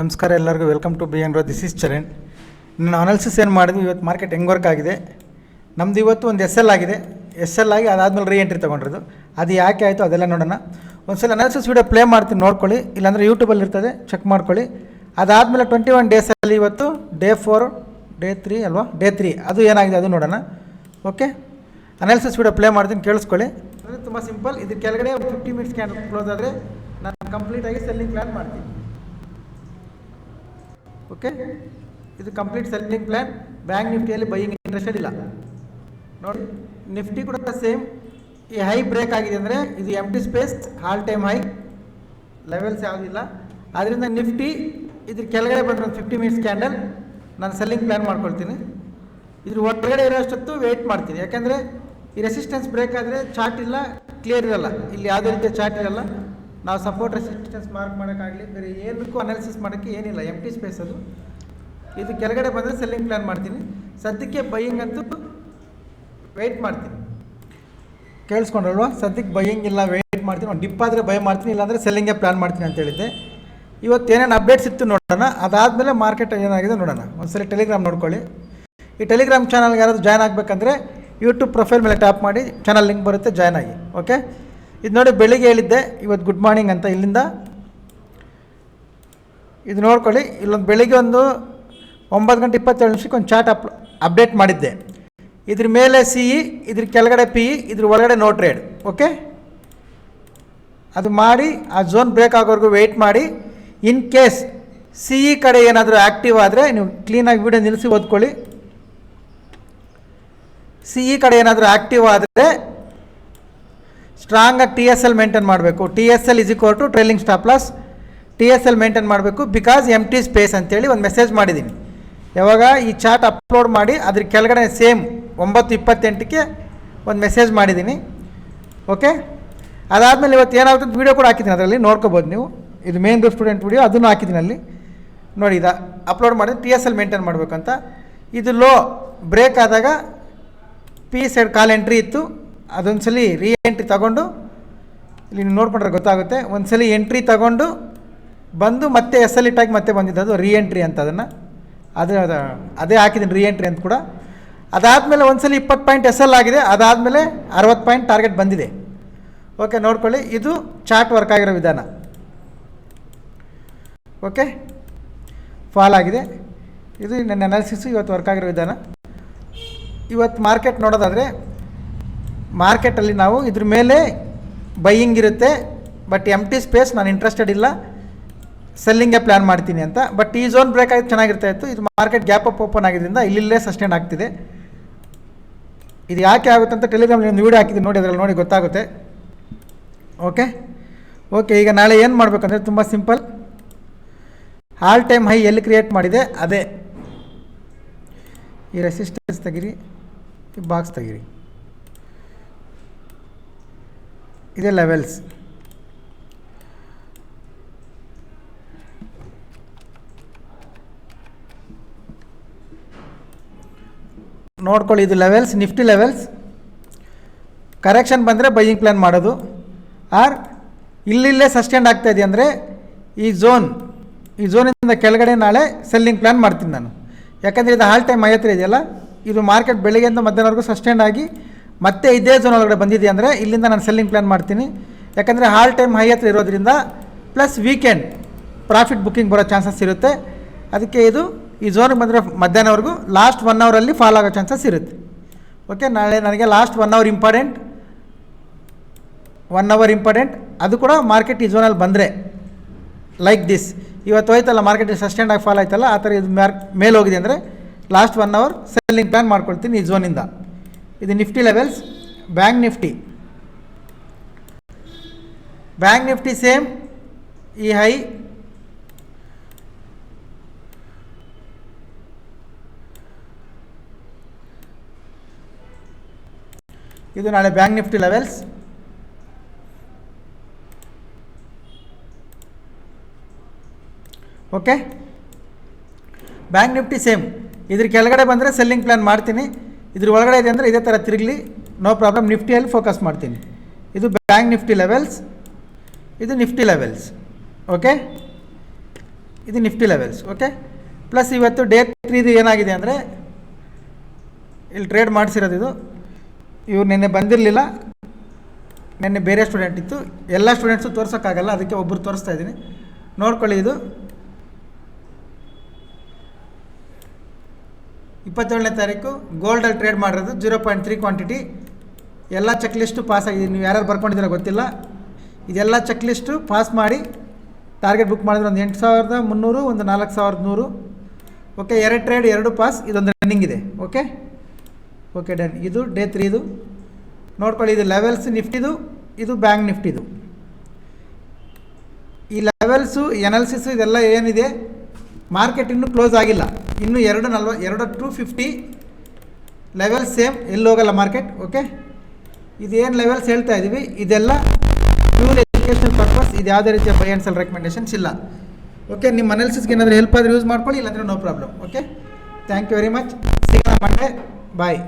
ನಮಸ್ಕಾರ ಎಲ್ಲರಿಗೂ welcome to B N ರೋ. This is Charan. ನಾನು ಅನಾಲಿಸಿಸ್ ಏನು ಮಾಡಿದ್ವಿ ಇವತ್ತು ಮಾರ್ಕೆಟ್ ಹೆಂಗೆ ವರ್ಕ್ ಆಗಿದೆ. ನಮ್ಮದು ಇವತ್ತು ಒಂದು ಎಸ್ ಎಲ್ ಆಗಿದೆ. ಎಸ್ ಎಲ್ ಆಗಿ ಅದಾದಮೇಲೆ ರೀ ಎಂಟ್ರಿ ತೊಗೊಂಡಿರೋದು. ಅದು ಯಾಕೆ ಆಯಿತು ಅದೆಲ್ಲ ನೋಡೋಣ. ಒಂದ್ಸಲ ಅನಾಲಿಸಿಸ್ ವೀಡಿಯೋ ಪ್ಲೇ ಮಾಡ್ತೀನಿ, ನೋಡ್ಕೊಳ್ಳಿ. ಇಲ್ಲಾಂದರೆ ಯೂಟ್ಯೂಬಲ್ಲಿ ಇರ್ತದೆ, ಚೆಕ್ ಮಾಡ್ಕೊಳ್ಳಿ. ಅದಾದಮೇಲೆ 21 ಡೇಸಲ್ಲಿ ಇವತ್ತು ಡೇ 4 ಡೇ 3 ಅಲ್ವಾ, ಡೇ 3 ಅದು ಏನಾಗಿದೆ ಅದು ನೋಡೋಣ. ಓಕೆ, ಅನಾಲಿಸಿಸ್ ವೀಡಿಯೋ ಪ್ಲೇ ಮಾಡ್ತೀನಿ, ಕೇಳಿಸ್ಕೊಳ್ಳಿ. ಅಂದರೆ ತುಂಬ ಸಿಂಪಲ್. ಇದು ಕೆಳಗಡೆ 50 ಮಿನಿಟ್ಸ್ ಕ್ಯಾಂಡಲ್ ಕ್ಲೋಸ್ ಆದರೆ ನಾನು ಕಂಪ್ಲೀಟಾಗಿ ಸೆಲ್ಲಿಂಗ್ ಪ್ಲ್ಯಾನ್ ಮಾಡ್ತೀನಿ. ಓಕೆ, ಇದು ಕಂಪ್ಲೀಟ್ ಸೆಲ್ಲಿಂಗ್ ಪ್ಲ್ಯಾನ್. ಬ್ಯಾಂಕ್ ನಿಫ್ಟಿಯಲ್ಲಿ ಬೈಯಿಂಗ್ ಇಂಟ್ರೆಸ್ಟೆಡ್ ಇಲ್ಲ ನೋಡಿ. ನಿಫ್ಟಿ ಕೂಡ ಸೇಮ್. ಈ ಹೈ ಬ್ರೇಕ್ ಆಗಿದೆ ಅಂದರೆ ಇದು empty space, all time high, levels ಯಾವುದಿಲ್ಲ. ಆದ್ದರಿಂದ ನಿಫ್ಟಿ ಇದ್ರ ಕೆಳಗಡೆ ಬಂದರೆ ಒಂದು 50 ಮಿನಿಟ್ಸ್ ಕ್ಯಾಂಡಲ್ ನಾನು ಸೆಲ್ಲಿಂಗ್ ಪ್ಲ್ಯಾನ್ ಮಾಡ್ಕೊಳ್ತೀನಿ. ಇದ್ರ ಹೊರಗಡೆ ಇರೋಷ್ಟೊತ್ತು ವೆಯ್ಟ್ ಮಾಡ್ತೀನಿ. ಯಾಕೆಂದರೆ ಈ ರೆಸಿಸ್ಟೆನ್ಸ್ ಬ್ರೇಕ್ ಆದರೆ ಚಾರ್ಟ್ ಇಲ್ಲ, ಕ್ಲಿಯರ್ ಇರಲ್ಲ. ಇಲ್ಲಿ ಯಾವುದೇ ರೀತಿಯ ಚಾರ್ಟ್ ಇರಲ್ಲ. ನಾವು ಸಪೋರ್ಟ್ ರೆಸಿಸ್ಟೆನ್ಸ್ ಮಾರ್ಕ್ ಮಾಡೋಕ್ಕಾಗಲಿ ಬೇರೆ ಏನಕ್ಕೂ ಅನಾಲಿಸಿಸ್ ಮಾಡೋಕ್ಕೆ ಏನಿಲ್ಲ, ಎಂಟಿ ಸ್ಪೇಸ್ ಅದು. ಇದು ಕೆಳಗಡೆ ಬಂದರೆ ಸೆಲ್ಲಿಂಗ್ ಪ್ಲ್ಯಾನ್ ಮಾಡ್ತೀನಿ. ಸದ್ಯಕ್ಕೆ ಬೈಯಿಂಗ್ ಅಂತೂ ವೆಯ್ಟ್ ಮಾಡ್ತೀನಿ. ಕೇಳಿಸ್ಕೊಂಡ್ರಲ್ವಾ? ಸದ್ಯಕ್ಕೆ ಬೈಯಿಂಗ್ ಇಲ್ಲ, ವೆಯ್ಟ್ ಮಾಡ್ತೀನಿ. ಒಂದು ಡಿಪ್ ಆದರೆ ಬೈ ಮಾಡ್ತೀನಿ, ಇಲ್ಲಾಂದರೆ ಸೆಲ್ಲಿಂಗೇ ಪ್ಲ್ಯಾನ್ ಮಾಡ್ತೀನಿ ಅಂತ ಹೇಳಿದ್ದೆ. ಇವತ್ತು ಏನೇನು ಅಪ್ಡೇಟ್ಸ್ ಇತ್ತು ನೋಡೋಣ. ಅದಾದಮೇಲೆ ಮಾರ್ಕೆಟ್ ಏನಾಗಿದೆ ನೋಡೋಣ. ಒಂದ್ಸಲ ಟೆಲಿಗ್ರಾಮ್ ನೋಡ್ಕೊಳ್ಳಿ. ಈ ಟೆಲಿಗ್ರಾಮ್ ಚಾನಲ್ಗೆ ಯಾರಾದರೂ ಜಾಯ್ನ್ ಆಗಬೇಕಂದ್ರೆ ಯೂಟ್ಯೂಬ್ ಪ್ರೊಫೈಲ್ ಮೇಲೆ ಟ್ಯಾಪ್ ಮಾಡಿ, ಚಾನಲ್ ಲಿಂಕ್ ಬರುತ್ತೆ, ಜಾಯ್ನ್ ಆಗಿ. ಓಕೆ, ಇದು ನೋಡಿ, ಬೆಳಿಗ್ಗೆ ಹೇಳಿದ್ದೆ ಇವತ್ತು ಗುಡ್ ಮಾರ್ನಿಂಗ್ ಅಂತ. ಇಲ್ಲಿಂದ ಇದು ನೋಡ್ಕೊಳ್ಳಿ. ಇಲ್ಲೊಂದು ಬೆಳಿಗ್ಗೆ ಒಂದು 9:27 ಒಂದು ಚಾರ್ಟ್ ಅಪ್ಡೇಟ್ ಮಾಡಿದ್ದೆ. ಇದ್ರ ಮೇಲೆ CE, ಇದ್ರ ಕೆಳಗಡೆ PE, ಇದ್ರ ಒಳಗಡೆ ನೋ ಟ್ರೇಡ್. ಓಕೆ, ಅದು ಮಾಡಿ ಆ ಝೋನ್ ಬ್ರೇಕ್ ಆಗೋವರೆಗೂ ವೆಯ್ಟ್ ಮಾಡಿ. ಇನ್ ಕೇಸ್ CE ಕಡೆ ಏನಾದರೂ ಆ್ಯಕ್ಟಿವ್ ಆದರೆ ನೀವು ಕ್ಲೀನಾಗಿ ವಿಡಿಯೋ ನಿಲ್ಲಿಸಿ ಓದ್ಕೊಳ್ಳಿ. CE ಕಡೆ ಏನಾದರೂ ಆ್ಯಕ್ಟಿವ್ ಆದರೆ ಸ್ಟ್ರಾಂಗಾಗಿ TSL ಮೇಂಟೈನ್ ಮಾಡಬೇಕು. TSL = trailing stop loss. TSL maintain ಮಾಡಬೇಕು. ಬಿಕಾಸ್ ಎಂಟಿ ಸ್ಪೇಸ್ ಅಂತೇಳಿ ಒಂದು ಮೆಸೇಜ್ ಮಾಡಿದ್ದೀನಿ. ಯಾವಾಗ ಈ ಚಾರ್ಟ್ ಅಪ್ಲೋಡ್ ಮಾಡಿ ಅದ್ರ ಕೆಳಗಡೆ ಸೇಮ್ 9:28ಕ್ಕೆ ಒಂದು ಮೆಸೇಜ್ ಮಾಡಿದ್ದೀನಿ. ಓಕೆ, ಅದಾದಮೇಲೆ ಇವತ್ತು ಏನಾಗುತ್ತೆ ವೀಡಿಯೋ ಕೂಡ ಹಾಕಿದ್ದೀನಿ, ಅದರಲ್ಲಿ ನೋಡ್ಕೋಬೋದು ನೀವು. ಇದು ಮೇನ್ ಗ್ರೂಪ್ ಸ್ಟೂಡೆಂಟ್ ವೀಡಿಯೋ, ಅದನ್ನು ಹಾಕಿದ್ದೀನಿ ಅಲ್ಲಿ ನೋಡಿ. ಇದು ಅಪ್ಲೋಡ್ ಮಾಡಿದ್ರೆ TSL ಮೇಂಟೈನ್ ಮಾಡಬೇಕಂತ. ಇದು ಲೋ ಬ್ರೇಕ್ ಆದಾಗ P ಸೈಡ್ ಕಾಲ್ ಎಂಟ್ರಿ ಇತ್ತು. ಅದೊಂದ್ಸಲಿ ರೀ ಎಂಟ್ರಿ ತಗೊಂಡು, ಇಲ್ಲಿ ನೀವು ನೋಡ್ಕೊಂಡ್ರೆ ಗೊತ್ತಾಗುತ್ತೆ. ಒಂದ್ಸಲಿ ಎಂಟ್ರಿ ತಗೊಂಡು ಬಂದು ಮತ್ತೆ SL ಇಟ್ಟಾಗಿ ಮತ್ತೆ ಬಂದಿದ್ದು, ಅದು ರೀ ಎಂಟ್ರಿ ಅಂತ. ಅದನ್ನು ಅದೇ ಹಾಕಿದ್ದೀನಿ ರೀ ಎಂಟ್ರಿ ಅಂತ ಕೂಡ. ಅದಾದಮೇಲೆ ಒಂದ್ಸಲಿ 20 ಪಾಯಿಂಟ್ SL ಆಗಿದೆ. ಅದಾದಮೇಲೆ 60 ಪಾಯಿಂಟ್ ಟಾರ್ಗೆಟ್ ಬಂದಿದೆ. ಓಕೆ, ನೋಡ್ಕೊಳ್ಳಿ. ಇದು ಚಾರ್ಟ್ ವರ್ಕ್ ಆಗಿರೋ ವಿಧಾನ. ಓಕೆ, ಫಾಲ್ ಆಗಿದೆ. ಇದು ನನ್ನ ಅನಾಲಿಸಿಸು ಇವತ್ತು ವರ್ಕ್ ಆಗಿರೋ ವಿಧಾನ. ಇವತ್ತು ಮಾರ್ಕೆಟ್ ನೋಡೋದಾದರೆ, ಮಾರ್ಕೆಟಲ್ಲಿ ನಾವು ಇದ್ರ ಮೇಲೆ ಬೈಯಿಂಗ್ ಇರುತ್ತೆ. ಬಟ್ ಎಂಟಿ ಸ್ಪೇಸ್ ನಾನು ಇಂಟ್ರೆಸ್ಟೆಡ್ ಇಲ್ಲ, ಸೆಲ್ಲಿಂಗೇ ಪ್ಲ್ಯಾನ್ ಮಾಡ್ತೀನಿ ಅಂತ. ಬಟ್ ಈ ಝೋನ್ ಬ್ರೇಕ್ ಆಗಿ ಚೆನ್ನಾಗಿರ್ತಾ ಇತ್ತು. ಇದು ಮಾರ್ಕೆಟ್ ಗ್ಯಾಪ್ ಅಪ್ ಓಪನ್ ಆಗಿದ್ದರಿಂದ ಇಲ್ಲಿಲ್ಲೇ ಸಸ್ಟೈನ್ ಆಗ್ತಿದೆ. ಇದು ಯಾಕೆ ಆಗುತ್ತೆ ಅಂತ ಟೆಲಿಗ್ರಾಮಲ್ಲಿ ಒಂದು ವೀಡಿಯೋ ಹಾಕಿದ್ದೀನಿ ನೋಡಿ, ಅದರಲ್ಲಿ ನೋಡಿ ಗೊತ್ತಾಗುತ್ತೆ. ಓಕೆ ಓಕೆ ಈಗ ನಾಳೆ ಏನು ಮಾಡಬೇಕಂದ್ರೆ ತುಂಬ ಸಿಂಪಲ್. ಆಲ್ ಟೈಮ್ ಹೈ ಎಲ್ಲಿ ಕ್ರಿಯೇಟ್ ಮಾಡಿದೆ ಅದೇ ಈ ರೆಸಿಸ್ಟೆನ್ಸ್ ತೆಗೀರಿ, ಈ ಬಾಕ್ಸ್ ತೆಗೀರಿ, ಇದೇ ಲೆವೆಲ್ಸ್. ನೋಡ್ಕೊಳ್ಳಿ, ಇದು ಲೆವೆಲ್ಸ್, ನಿಫ್ಟಿ ಲೆವೆಲ್ಸ್. ಕರೆಕ್ಷನ್ ಬಂದರೆ ಬೈಯಿಂಗ್ ಪ್ಲ್ಯಾನ್ ಮಾಡೋದು. ಆರ್ ಇಲ್ಲಿಲ್ಲೇ ಸಸ್ಟೆಂಡ್ ಆಗ್ತಾಯಿದೆ ಅಂದರೆ ಈ ಝೋನಿಂದ ಕೆಳಗಡೆ ನಾಳೆ ಸೆಲ್ಲಿಂಗ್ ಪ್ಲ್ಯಾನ್ ಮಾಡ್ತೀನಿ ನಾನು. ಯಾಕಂದರೆ ಇದು ಆಲ್ ಟೈಮ್ ಹೈ ಹತ್ರ ಇದೆಯಲ್ಲ, ಇದು ಮಾರ್ಕೆಟ್ ಬೆಳಗ್ಗೆಯಿಂದ ಮಧ್ಯಾಹ್ನವರೆಗೂ ಸಸ್ಟೆಂಡ್ ಆಗಿ ಮತ್ತೆ ಇದೇ ಝೋನ್ ಒಳಗಡೆ ಬಂದಿದೆ ಅಂದರೆ ಇಲ್ಲಿಂದ ನಾನು ಸೆಲ್ಲಿಂಗ್ ಪ್ಲ್ಯಾನ್ ಮಾಡ್ತೀನಿ. ಯಾಕಂದರೆ ಆಲ್ ಟೈಮ್ ಹೈ ಹತ್ರ ಇರೋದ್ರಿಂದ ಪ್ಲಸ್ ವೀಕೆಂಡ್ ಪ್ರಾಫಿಟ್ ಬುಕ್ಕಿಂಗ್ ಬರೋ ಚಾನ್ಸಸ್ ಇರುತ್ತೆ. ಅದಕ್ಕೆ ಇದು ಈ ಝೋನಿಗೆ ಬಂದರೆ ಮಧ್ಯಾಹ್ನವರೆಗೂ ಲಾಸ್ಟ್ 1 ಅವರಲ್ಲಿ ಫಾಲ್ ಆಗೋ ಚಾನ್ಸಸ್ ಇರುತ್ತೆ. ಓಕೆ, ನಾಳೆ ನನಗೆ last 1 hour important, 1 hour important. ಅದು ಕೂಡ ಮಾರ್ಕೆಟ್ ಈ ಝೋನಲ್ಲಿ ಬಂದರೆ ಲೈಕ್ ದಿಸ್. ಇವತ್ತು ಹೋಯ್ತಲ್ಲ ಮಾರ್ಕೆಟ್ ಸಸ್ಟೆಂಡ್ ಆಗಿ ಫಾಲ್ ಆಯ್ತಲ್ಲ, ಆ ಥರ ಇದು ಮೇಲೆ ಹೋಗಿದೆ ಅಂದರೆ ಲಾಸ್ಟ್ 1 ಅವರ್ ಸೆಲ್ಲಿಂಗ್ ಪ್ಲ್ಯಾನ್ ಮಾಡ್ಕೊಳ್ತೀನಿ ಈ ಝೋನಿಂದ. ಇದು Nifty levels. Bank Nifty same. ಈ ಹೈ ಇದು ನಾಳೆ bank Nifty levels. Okay, bank Nifty same. ಇದ್ರ ಕೆಳಗಡೆ ಬಂದರೆ ಸೆಲ್ಲಿಂಗ್ ಪ್ಲ್ಯಾನ್ ಮಾಡ್ತೀನಿ. ಇದ್ರ ಒಳಗಡೆ ಇದೆ ಅಂದರೆ ಇದೇ ಥರ ತಿರುಗಲಿ, ನೋ ಪ್ರಾಬ್ಲಮ್. ನಿಫ್ಟಿಯಲ್ಲಿ ಫೋಕಸ್ ಮಾಡ್ತೀನಿ. ಇದು ಬ್ಯಾಂಕ್ ನಿಫ್ಟಿ ಲೆವೆಲ್ಸ್, ಇದು ನಿಫ್ಟಿ ಲೆವೆಲ್ಸ್. ಓಕೆ, ಇದು ನಿಫ್ಟಿ ಲೆವೆಲ್ಸ್. ಓಕೆ, ಪ್ಲಸ್ ಇವತ್ತು ಡೇ 3 ಏನಾಗಿದೆ ಅಂದರೆ ಇಲ್ಲಿ ಟ್ರೇಡ್ ಮಾಡಿಸಿರೋದು ಇದು. ಇವ್ರು ನಿನ್ನೆ ಬಂದಿರಲಿಲ್ಲ, ನಿನ್ನೆ ಬೇರೆ ಸ್ಟೂಡೆಂಟ್ ಇತ್ತು. ಎಲ್ಲ ಸ್ಟೂಡೆಂಟ್ಸು ತೋರ್ಸೋಕ್ಕಾಗಲ್ಲ, ಅದಕ್ಕೆ ಒಬ್ಬರು ತೋರಿಸ್ತಾ ಇದ್ದೀನಿ, ನೋಡ್ಕೊಳ್ಳಿ. ಇದು 27ನೇ ತಾರೀಕು ಗೋಲ್ಡಲ್ಲಿ ಟ್ರೇಡ್ ಮಾಡಿರೋದು 0.3 ಕ್ವಾಂಟಿಟಿ. ಎಲ್ಲ ಚೆಕ್ ಲಿಸ್ಟು ಪಾಸ್ ಆಗಿದೆ. ನೀವು ಯಾರ್ಯಾರು ಬರ್ಕೊಂಡಿದ್ದೀರ ಗೊತ್ತಿಲ್ಲ. ಇದೆಲ್ಲ ಚೆಕ್ ಲಿಸ್ಟು ಪಾಸ್ ಮಾಡಿ ಟಾರ್ಗೆಟ್ ಬುಕ್ ಮಾಡಿದ್ರೆ ಒಂದು 8,300, ಒಂದು 4,100. ಓಕೆ, 2 ಟ್ರೇಡ್ 2 ಪಾಸ್, ಇದೊಂದು ರನ್ನಿಂಗ್ ಇದೆ. Okay okay done. ಇದು ಡೇ 3 ನೋಡ್ಕೊಳ್ಳಿ. ಇದು ಲೆವೆಲ್ಸ್ ನಿಫ್ಟಿದು, ಇದು ಬ್ಯಾಂಕ್ ನಿಫ್ಟಿದು. ಈ ಲೆವೆಲ್ಸು ಎನಾಲಿಸಿಸು ಇದೆಲ್ಲ ಏನಿದೆ, ಮಾರ್ಕೆಟ್ ಇನ್ನೂ ಕ್ಲೋಸ್ ಆಗಿಲ್ಲ. ಇನ್ನೂ 2.50 ಲೆವೆಲ್ ಸೇಮ್, ಎಲ್ಲಿ ಹೋಗಲ್ಲ ಮಾರ್ಕೆಟ್. ಓಕೆ, ಇದೇನು ಲೆವೆಲ್ಸ್ ಹೇಳ್ತಾ ಇದ್ದೀವಿ ಇದೆಲ್ಲ ಪ್ಯೂರ್ ಎಜುಕೇಷನಲ್ ಪರ್ಪಸ್. ಇದು ಯಾವುದೇ ರೀತಿಯ ಬೈ ಆ್ಯಂಡ್ ಸೆಲ್ ರೆಕಮೆಂಡೇಷನ್ಸ್ ಇಲ್ಲ. ಓಕೆ, ನಿಮ್ಮ ಅನಾಲಿಸಿಸ್ಗೆ ಏನಾದರೂ ಹೆಲ್ಪ್ ಆದರೆ ಯೂಸ್ ಮಾಡ್ಕೊಳ್ಳಿ, ಇಲ್ಲಾಂದರೆ no problem. Okay, thank you very much. ಸಿಗೋಣ ಮಂಡೇ. ಬಾಯ್.